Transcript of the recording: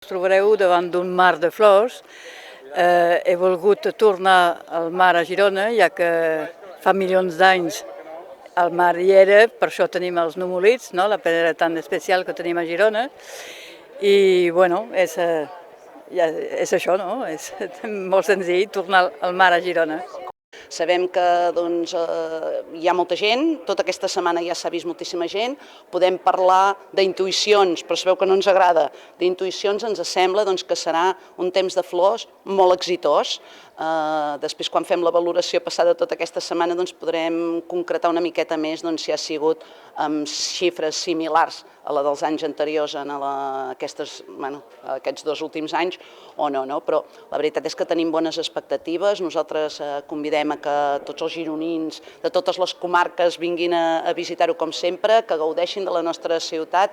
Us trobareu davant d'un mar de flors. He volgut tornar al mar a Girona, ja que fa milions d'anys el mar hi era, per això tenim els numulits, no? La pedra tan especial que tenim a Girona. I bueno, és això, no? És molt senzill tornar al mar a Girona. Sabem que hi ha molta gent, tota aquesta setmana ja s'ha vist moltíssima gent, podem parlar d'intuïcions, però sabeu que no ens agrada. D'intuïcions ens sembla que serà un temps de flors molt exitós. Després, quan fem la valoració passada tota aquesta setmana, podrem concretar una miqueta més si ha sigut amb xifres similars a la dels anys anteriors en aquests 2 últims anys o no, però la veritat és que tenim bones expectatives. Nosaltres convidem a que tots els gironins de totes les comarques vinguin a visitar-ho com sempre, que gaudeixin de la nostra ciutat